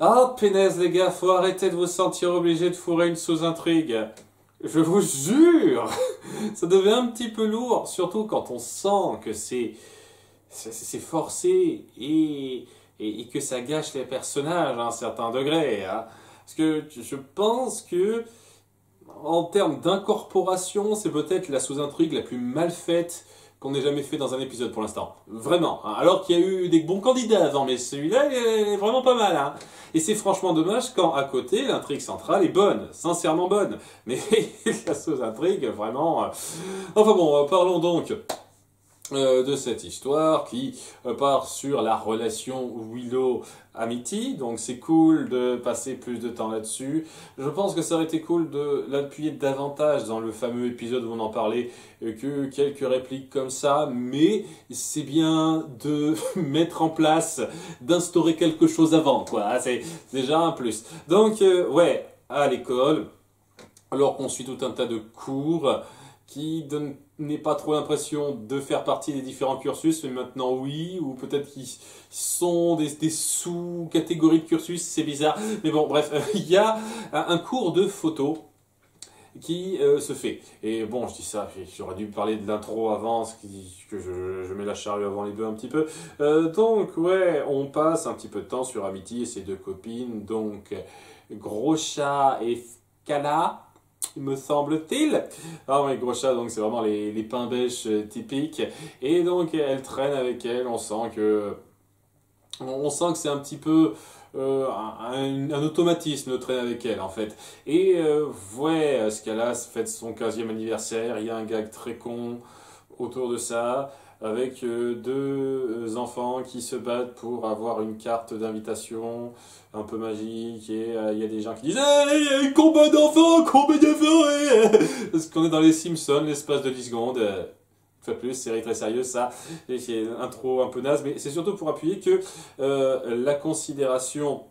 Ah, pénaise les gars, faut arrêter de vous sentir obligé de fourrer une sous-intrigue. Je vous jure, ça devient un petit peu lourd, surtout quand on sent que c'est forcé et que ça gâche les personnages à un certain degré. Hein. Parce que je pense que, en termes d'incorporation, c'est peut-être la sous-intrigue la plus mal faite qu'on ait jamais fait dans un épisode pour l'instant. Vraiment. Hein. Alors qu'il y a eu des bons candidats avant, mais celui-là, il est vraiment pas mal. Hein. Et c'est franchement dommage quand, à côté, l'intrigue centrale est bonne, sincèrement bonne. Mais la sous-intrigue, vraiment... Enfin bon, parlons donc de cette histoire qui part sur la relation Willow-Amity. Donc c'est cool de passer plus de temps là-dessus. Je pense que ça aurait été cool de l'appuyer davantage dans le fameux épisode où on en parlait que quelques répliques comme ça. Mais c'est bien de mettre en place, d'instaurer quelque chose avant, quoi. C'est déjà un plus. Donc ouais, à l'école, alors qu'on suit tout un tas de cours qui n'est pas trop l'impression de faire partie des différents cursus, mais maintenant oui, ou peut-être qu'ils sont des sous-catégories de cursus, c'est bizarre. Mais bon, bref, il y a un cours de photo qui se fait. Et bon, je dis ça, j'aurais dû parler de l'intro avant, que je mets la charrue avant les bœufs un petit peu. Donc, ouais, on passe un petit peu de temps sur Amity et ses deux copines, donc Gros Chat et Scala, me semble-t-il. Ah oui, Gros Chat, donc c'est vraiment les pains bêches typiques. Et donc, elle traîne avec elle, on sent que c'est un petit peu un automatisme de traîner avec elle en fait. Et ouais, Scala fête son 15e anniversaire, il y a un gag très con autour de ça, avec deux enfants qui se battent pour avoir une carte d'invitation un peu magique, et il y a des gens qui disent hey, combat d'enfants, combat d'enfants parce qu'on est dans les Simpsons, l'espace de 10 secondes. Pas plus, série très sérieuse, ça. C'est une intro un peu naze, mais c'est surtout pour appuyer que la considération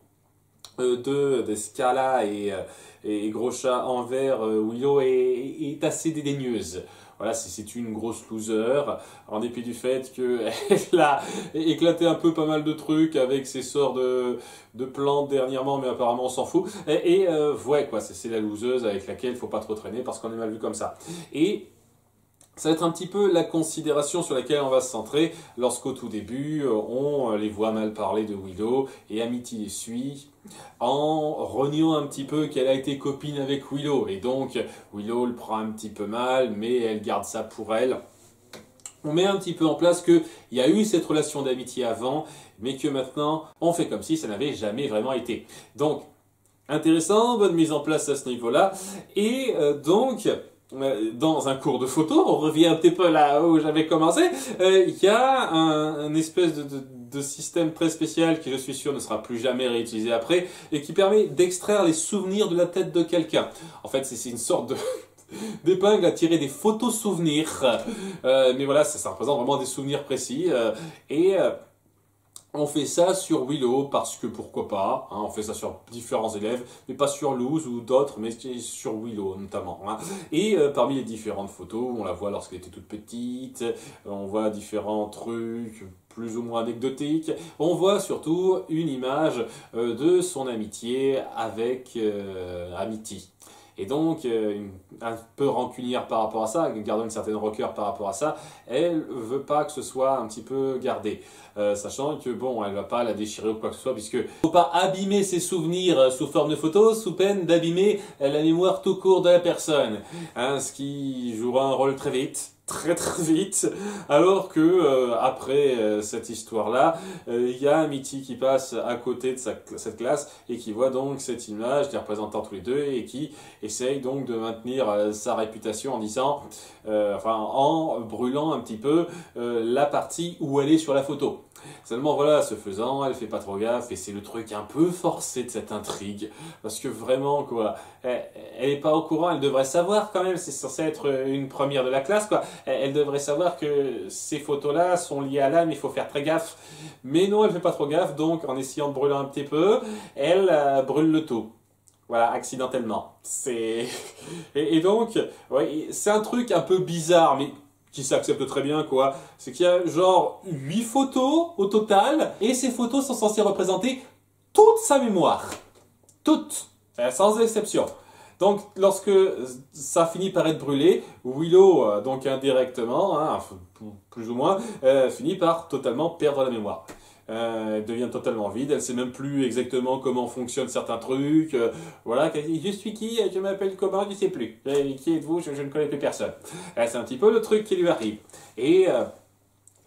de Scala et Gros Chat envers Willow est assez dédaigneuse. Voilà, c'est une grosse loser, en dépit du fait qu'elle a éclaté un peu pas mal de trucs avec ses sorts de plantes dernièrement, mais apparemment on s'en fout. Ouais, quoi, c'est la loseuse avec laquelle il faut pas trop traîner parce qu'on est mal vu comme ça. Et ça va être un petit peu la considération sur laquelle on va se centrer lorsqu'au tout début, on les voit mal parler de Willow et Amity les suit en reniant un petit peu qu'elle a été copine avec Willow. Et donc, Willow le prend un petit peu mal, mais elle garde ça pour elle. On met un petit peu en place qu'il y a eu cette relation d'amitié avant, mais que maintenant, on fait comme si ça n'avait jamais vraiment été. Donc, intéressant, bonne mise en place à ce niveau-là. Et donc... dans un cours de photo, on revient un petit peu là où j'avais commencé, il y a un espèce de système très spécial qui, je suis sûr, ne sera plus jamais réutilisé après, et qui permet d'extraire les souvenirs de la tête de quelqu'un. En fait, c'est une sorte de d'épingle à tirer des photos souvenirs, mais voilà, ça représente vraiment des souvenirs précis, on fait ça sur Willow parce que pourquoi pas, hein, on fait ça sur différents élèves, mais pas sur Luz ou d'autres, mais sur Willow notamment. Hein. Et parmi les différentes photos, on la voit lorsqu'elle était toute petite, on voit différents trucs plus ou moins anecdotiques, on voit surtout une image de son amitié avec Amity. Et donc, un peu rancunière par rapport à ça, gardant une certaine rancœur par rapport à ça, elle veut pas que ce soit un petit peu gardé. Sachant que, bon, elle va pas la déchirer ou quoi que ce soit, puisque faut pas abîmer ses souvenirs sous forme de photos, sous peine d'abîmer la mémoire tout court de la personne. Hein, ce qui jouera un rôle très vite. Très vite, alors que après cette histoire-là, il y a Amity qui passe à côté de cette classe et qui voit donc cette image les représentant tous les deux et qui essaye donc de maintenir sa réputation en disant, en brûlant un petit peu la partie où elle est sur la photo. Seulement voilà, ce faisant, elle fait pas trop gaffe et c'est le truc un peu forcé de cette intrigue parce que vraiment quoi, elle est pas au courant, elle devrait savoir quand même, c'est censé être une première de la classe quoi, elle devrait savoir que ces photos-là sont liées à l'âme, il faut faire très gaffe, mais non, elle fait pas trop gaffe, donc en essayant de brûler un petit peu, elle brûle le tout. Voilà, accidentellement. Et donc, ouais, c'est un truc un peu bizarre, mais qui s'accepte très bien, quoi. C'est qu'il y a genre 8 photos au total, et ces photos sont censées représenter toute sa mémoire. Toute, sans exception. Donc, lorsque ça finit par être brûlé, Willow, donc indirectement, hein, plus ou moins, finit par totalement perdre la mémoire. Elle devient totalement vide, elle sait même plus exactement comment fonctionnent certains trucs. Voilà, je suis qui, je m'appelle comment, je ne sais plus. Qui êtes-vous, je ne connais plus personne. C'est un petit peu le truc qui lui arrive. Et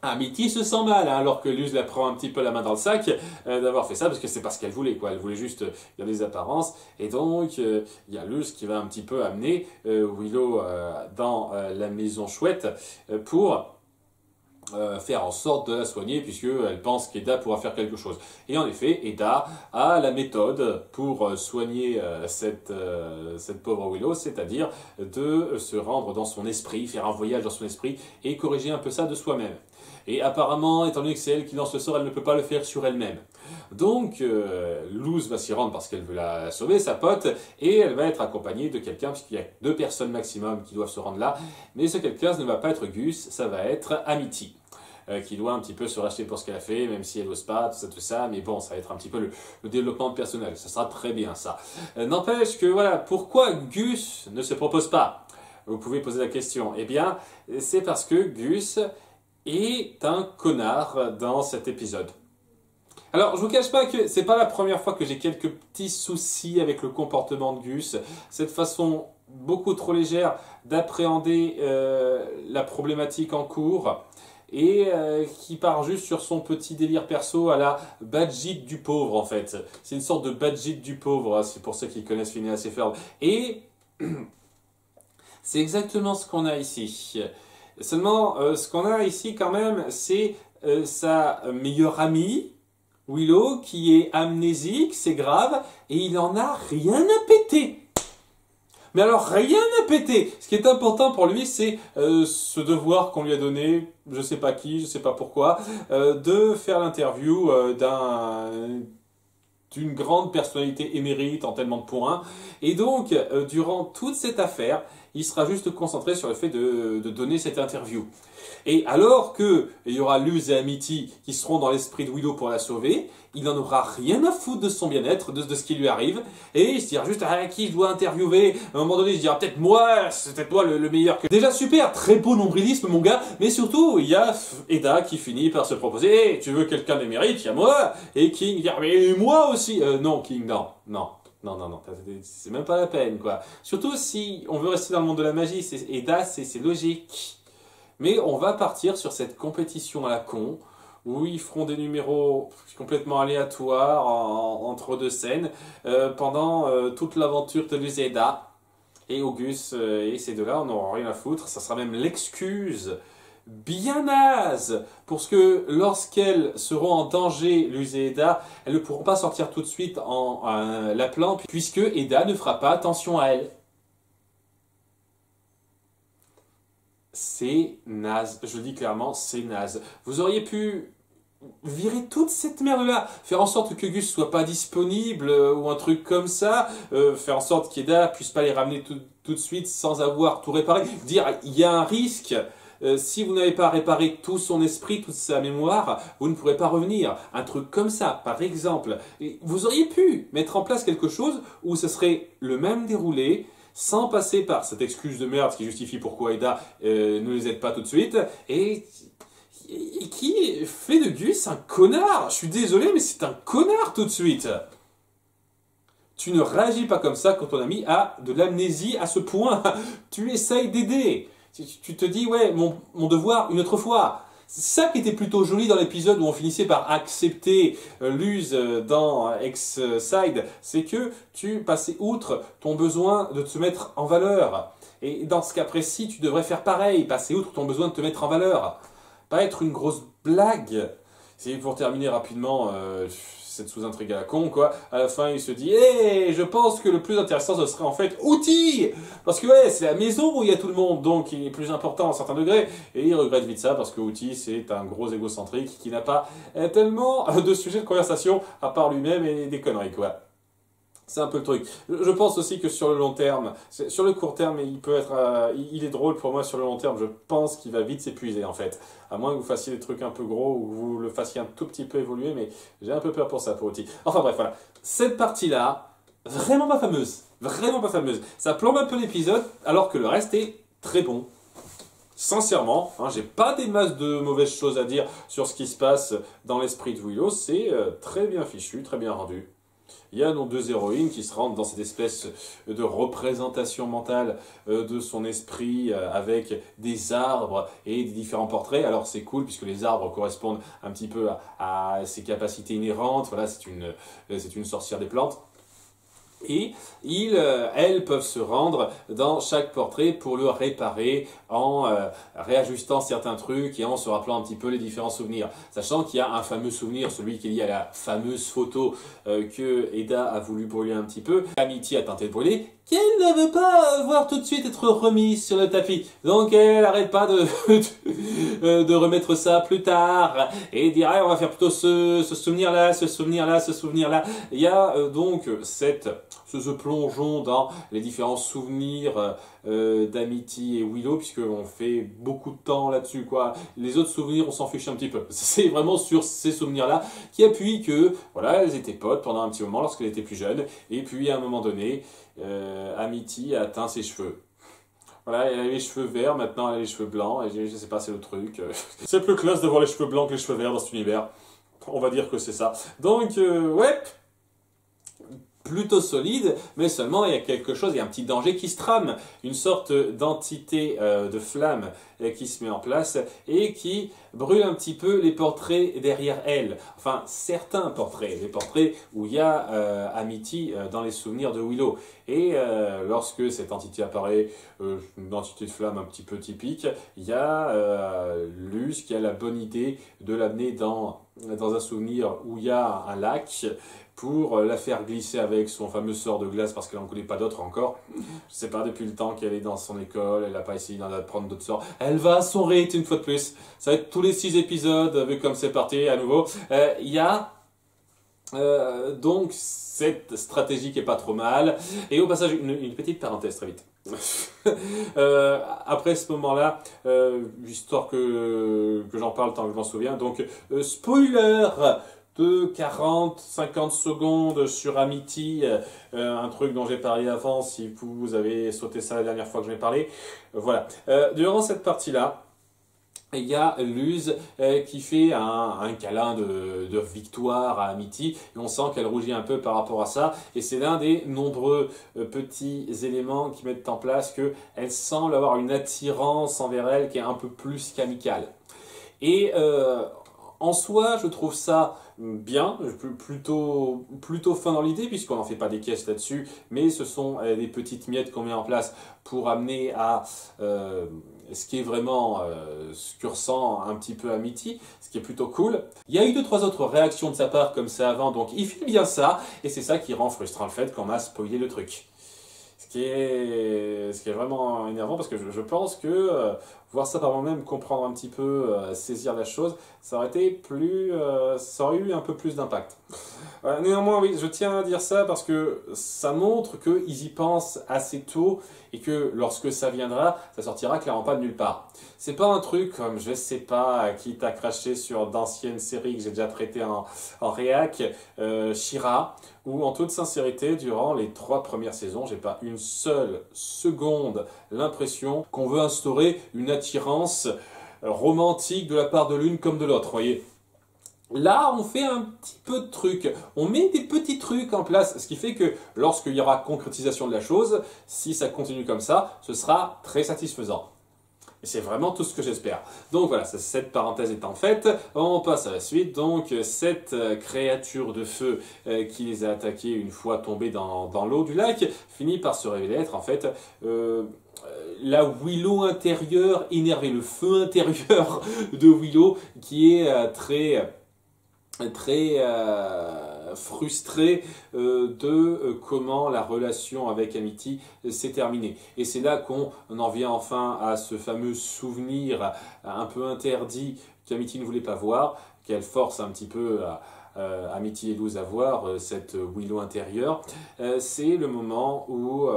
Amity se sent mal, hein, alors que Luz la prend un petit peu la main dans le sac d'avoir fait ça, parce que c'est pas ce qu'elle voulait, quoi. Elle voulait juste garder les apparences. Et donc, il y a Luz qui va un petit peu amener Willow dans la maison chouette pour faire en sorte de la soigner, puisqu'elle pense qu'Eda pourra faire quelque chose. Et en effet, Eda a la méthode pour soigner cette pauvre Willow, c'est-à-dire de se rendre dans son esprit, faire un voyage dans son esprit et corriger un peu ça de soi-même. Et apparemment, étant donné que c'est elle qui lance le sort, elle ne peut pas le faire sur elle-même. Donc, Luz va s'y rendre parce qu'elle veut la sauver, sa pote, et elle va être accompagnée de quelqu'un, puisqu'il y a 2 personnes maximum qui doivent se rendre là. Mais ce quelqu'un, ce ne va pas être Gus, ça va être Amity. Qui doit un petit peu se racheter pour ce qu'elle a fait, même si elle n'ose pas, tout ça, mais bon, ça va être un petit peu le développement de personnel, ça sera très bien ça. N'empêche que, voilà, pourquoi Gus ne se propose pas? Vous pouvez poser la question. Eh bien, c'est parce que Gus est un connard dans cet épisode. Alors, je vous cache pas que c'est pas la première fois que j'ai quelques petits soucis avec le comportement de Gus, cette façon beaucoup trop légère d'appréhender la problématique en cours, et qui part juste sur son petit délire perso à la Badgit du pauvre, en fait. C'est une sorte de Badgit du pauvre, hein, c'est pour ceux qui connaissent Phineas et Ferb. Et c'est exactement ce qu'on a ici. Seulement, ce qu'on a ici quand même, c'est sa meilleure amie, Willow, qui est amnésique, c'est grave, et il en a rien à péter. Mais alors, rien à péter. Ce qui est important pour lui, c'est ce devoir qu'on lui a donné, je sais pas qui, je sais pas pourquoi, de faire l'interview d'une grande personnalité émérite en tellement de points. Et donc, durant toute cette affaire, il sera juste concentré sur le fait de donner cette interview. Et alors qu'il y aura Luz et Amity qui seront dans l'esprit de Willow pour la sauver, il n'en aura rien à foutre de son bien-être, de ce qui lui arrive, et il se dira juste qui je dois interviewer. À un moment donné, il se dira peut-être moi, c'est peut-être moi le meilleur que... Déjà super, très beau nombrilisme mon gars, mais surtout il y a Eda qui finit par se proposer hey, tu veux quelqu'un d'émérite, il y a moi, et King dit mais moi aussi. Non King, non, c'est même pas la peine quoi. Surtout si on veut rester dans le monde de la magie, Eda c'est logique. Mais on va partir sur cette compétition à la con, où ils feront des numéros complètement aléatoires entre 2 scènes, pendant toute l'aventure de Luz et Eda. Et Auguste et ces deux-là, on n'aura rien à foutre. Ça sera même l'excuse bien naze pour ce que lorsqu'elles seront en danger, Luz et Eda, elles ne pourront pas sortir tout de suite en l'appelant, puisque Eda ne fera pas attention à elle. C'est naze, je le dis clairement, c'est naze. Vous auriez pu virer toute cette merde-là, faire en sorte que Gus soit pas disponible ou un truc comme ça, faire en sorte qu'Eda puisse pas les ramener tout de suite sans avoir tout réparé. Dire, il y a un risque, si vous n'avez pas réparé tout son esprit, toute sa mémoire, vous ne pourrez pas revenir. Un truc comme ça, par exemple. Et vous auriez pu mettre en place quelque chose où ce serait le même déroulé, sans passer par cette excuse de merde qui justifie pourquoi Eda ne les aide pas tout de suite, et qui fait de Gus un connard. Je suis désolé, mais c'est un connard tout de suite. Tu ne réagis pas comme ça quand ton ami a de l'amnésie à ce point. Tu essayes d'aider. Tu te dis, ouais, mon devoir une autre fois. C'est ça qui était plutôt joli dans l'épisode où on finissait par accepter Luz dans X-Side, c'est que tu passais outre ton besoin de te mettre en valeur. Et dans ce cas précis, tu devrais faire pareil, passer outre ton besoin de te mettre en valeur. Pas être une grosse blague. C'est pour terminer rapidement cette sous-intrigue à la con, quoi. À la fin, il se dit, hey, je pense que le plus intéressant, ce serait en fait Outil. Parce que ouais, c'est la maison où il y a tout le monde, donc il est plus important à un certain degré. Et il regrette vite ça, parce que Outil, c'est un gros égocentrique qui n'a pas tellement de sujets de conversation à part lui-même et des conneries, quoi. C'est un peu le truc. Je pense aussi que sur le long terme, sur le court terme, il peut être, il est drôle pour moi. Sur le long terme, je pense qu'il va vite s'épuiser en fait. À moins que vous fassiez des trucs un peu gros ou que vous le fassiez un tout petit peu évoluer, mais j'ai un peu peur pour ça, pour Oti. Enfin bref, voilà. Cette partie-là, vraiment pas fameuse. Vraiment pas fameuse. Ça plombe un peu l'épisode, alors que le reste est très bon. Sincèrement, hein, j'ai pas des masses de mauvaises choses à dire sur ce qui se passe dans l'esprit de Willow. C'est très bien fichu, très bien rendu. Il y a nos deux héroïnes qui se rendent dans cette espèce de représentation mentale de son esprit avec des arbres et des différents portraits. Alors c'est cool puisque les arbres correspondent un petit peu à ses capacités inhérentes. Voilà, c'est une sorcière des plantes. Et elles peuvent se rendre dans chaque portrait pour le réparer en réajustant certains trucs et en se rappelant un petit peu les différents souvenirs. Sachant qu'il y a un fameux souvenir, celui qui est lié à la fameuse photo que Eda a voulu brûler un petit peu. Amity a tenté de brûler, qu'elle ne veut pas voir tout de suite être remise sur le tapis. Donc elle n'arrête pas de remettre ça plus tard et dire ah, on va faire plutôt ce souvenir-là, ce souvenir-là, ce souvenir-là. Il y a donc ce plongeon dans les différents souvenirs d'Amity et Willow, puisqu'on fait beaucoup de temps là-dessus, quoi. Les autres souvenirs, on s'en fiche un petit peu. C'est vraiment sur ces souvenirs-là qui appuient que, voilà, elles étaient potes pendant un petit moment lorsqu'elle était plus jeune, et puis à un moment donné, Amity a teint ses cheveux. Voilà, elle a les cheveux verts, maintenant elle a les cheveux blancs, et je sais pas, c'est le truc. C'est plus classe d'avoir les cheveux blancs que les cheveux verts dans cet univers. On va dire que c'est ça. Donc, ouais, plutôt solide, mais seulement il y a quelque chose, il y a un petit danger qui se trame, une sorte d'entité de flamme qui se met en place et qui brûle un petit peu les portraits derrière elle. Enfin, certains portraits, les portraits où il y a Amity dans les souvenirs de Willow. Et lorsque cette entité apparaît, une entité de flamme un petit peu typique, il y a Luz qui a la bonne idée de l'amener dans un souvenir où il y a un lac, pour la faire glisser avec son fameux sort de glace parce qu'elle n'en connaît pas d'autres encore. Je sais pas, depuis le temps qu'elle est dans son école, elle n'a pas essayé d'en apprendre d'autres sorts. Elle va à son rythme une fois de plus. Ça va être tous les 6 épisodes, vu comme c'est parti à nouveau. Il y a donc cette stratégie qui est pas trop mal. Et au passage, une petite parenthèse très vite. Après ce moment-là, histoire que j'en parle tant que je m'en souviens, donc spoiler de 40-50 secondes sur Amity, un truc dont j'ai parlé avant, si vous avez sauté ça la dernière fois que j'en ai parlé. Voilà. Durant cette partie-là, il y a Luz qui fait un câlin de victoire à Amity, et on sent qu'elle rougit un peu par rapport à ça, et c'est l'un des nombreux petits éléments qui mettent en place qu'elle semble avoir une attirance envers elle qui est un peu plus qu'amicale. Et en soi, je trouve ça bien, plutôt fin dans l'idée, puisqu'on n'en fait pas des caisses là-dessus, mais ce sont des petites miettes qu'on met en place pour amener à ce qui est vraiment ce que ressent un petit peu Amity, ce qui est plutôt cool. Il y a eu 2-3 autres réactions de sa part comme ça avant, donc il fait bien ça, et c'est ça qui rend frustrant le fait qu'on m'a spoilé le truc. Ce qui est vraiment énervant, parce que je pense que voir ça par moi-même, comprendre un petit peu, saisir la chose, ça aurait été ça aurait eu un peu plus d'impact. Néanmoins, oui, je tiens à dire ça parce que ça montre qu'ils y pensent assez tôt et que lorsque ça viendra, ça sortira clairement pas de nulle part. C'est pas un truc comme, je sais pas, qui t'a craché sur d'anciennes séries que j'ai déjà traitées en réac, She-Ra, où en toute sincérité, durant les 3 premières saisons, j'ai pas une seule seconde l'impression qu'on veut instaurer une attirance romantique de la part de l'une comme de l'autre, voyez. Là, on fait un petit peu de trucs, on met des petits trucs en place, ce qui fait que lorsqu'il y aura concrétisation de la chose, si ça continue comme ça, ce sera très satisfaisant. Et c'est vraiment tout ce que j'espère. Donc voilà, cette parenthèse étant faite, on passe à la suite. Donc cette créature de feu qui les a attaqués une fois tombés dans l'eau du lac, finit par se révéler être en fait la Willow intérieure énervée, le feu intérieur de Willow qui est très frustré de comment la relation avec Amity s'est terminée. Et c'est là qu'on en vient enfin à ce fameux souvenir un peu interdit qu'Amity ne voulait pas voir, qu'elle force un petit peu Amity et Luz à voir cette Willow intérieure, c'est le moment où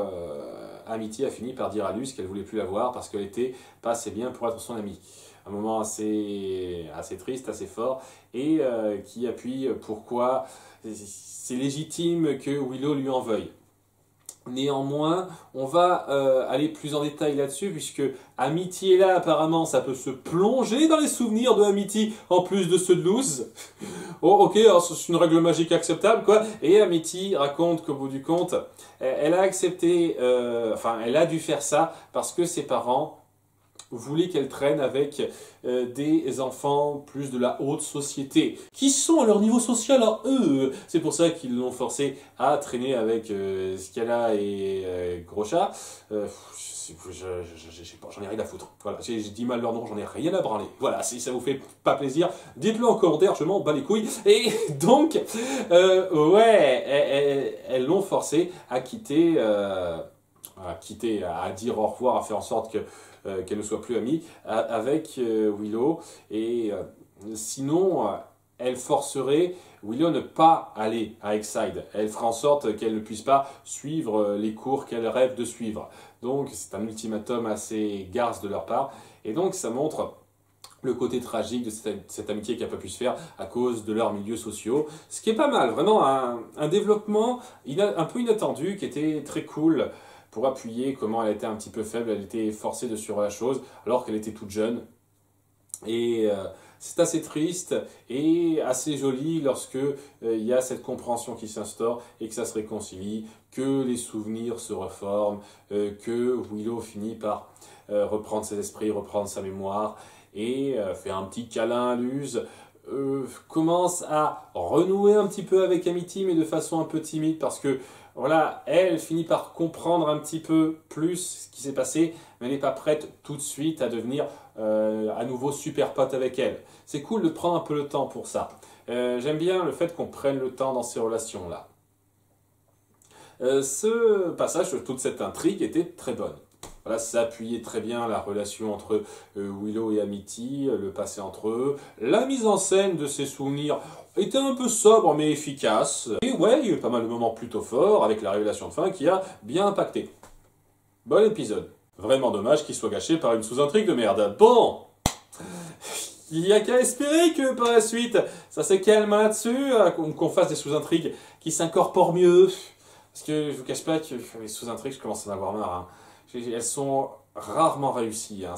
Amity a fini par dire à Luz qu'elle voulait plus la voir parce qu'elle était pas assez bien pour être son amie. Un moment assez triste, assez fort, et qui appuie pourquoi c'est légitime que Willow lui en veuille. Néanmoins, on va aller plus en détail là-dessus, puisque Amity est là, apparemment, ça peut se plonger dans les souvenirs de Amity, en plus de ceux de Luz. Oh, ok, c'est une règle magique acceptable, quoi. Et Amity raconte qu'au bout du compte, elle a accepté, elle a dû faire ça parce que ses parents voulait qu'elle traîne avec des enfants plus de la haute société, qui sont à leur niveau social à eux. C'est pour ça qu'ils l'ont forcée à traîner avec Scala et Gros-Chat. J'en ai rien à foutre. Voilà, j'ai dit mal leur nom, j'en ai rien à branler. Voilà, si ça vous fait pas plaisir, dites-le en commentaire, je m'en bats les couilles. Et donc, elles l'ont forcée à quitter... à dire au revoir, à faire en sorte qu'elle ne soit plus amie avec Willow. Et sinon, elle forcerait Willow ne pas aller à Exide. Elle fera en sorte qu'elle ne puisse pas suivre les cours qu'elle rêve de suivre. Donc c'est un ultimatum assez garce de leur part. Et donc ça montre le côté tragique de cette amitié qui n'a pas pu se faire à cause de leurs milieux sociaux. Ce qui est pas mal, vraiment un développement un peu inattendu qui était très cool pour appuyer comment elle était un petit peu faible, elle était forcée de suivre la chose alors qu'elle était toute jeune. Et c'est assez triste et assez joli lorsque il y a cette compréhension qui s'instaure et que ça se réconcilie, que les souvenirs se reforment, que Willow finit par reprendre ses esprits, reprendre sa mémoire et fait un petit câlin à Luz. Commence à renouer un petit peu avec Amity, mais de façon un peu timide, parce que voilà, elle finit par comprendre un petit peu plus ce qui s'est passé, mais elle n'est pas prête tout de suite à devenir à nouveau super pote avec elle. C'est cool de prendre un peu le temps pour ça. J'aime bien le fait qu'on prenne le temps dans ces relations-là. Ce passage, toute cette intrigue était très bonne. Voilà, ça appuyait très bien la relation entre Willow et Amity, le passé entre eux. La mise en scène de ces souvenirs était un peu sobre mais efficace. Et ouais, il y a eu pas mal de moments plutôt forts avec la révélation de fin qui a bien impacté. Bon épisode. Vraiment dommage qu'il soit gâché par une sous-intrigue de merde. Bon, il n'y a qu'à espérer que par la suite, ça se calme là-dessus, qu'on fasse des sous-intrigues qui s'incorporent mieux. Parce que je vous cache pas que les sous-intrigues, je commence à en avoir marre. Hein. Elles sont rarement réussies. Hein.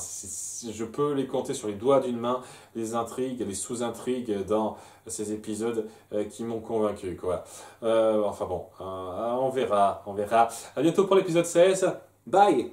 Je peux les compter sur les doigts d'une main, les intrigues, les sous-intrigues dans ces épisodes qui m'ont convaincu. Quoi. Enfin bon, on verra. À bientôt pour l'épisode 16. Bye!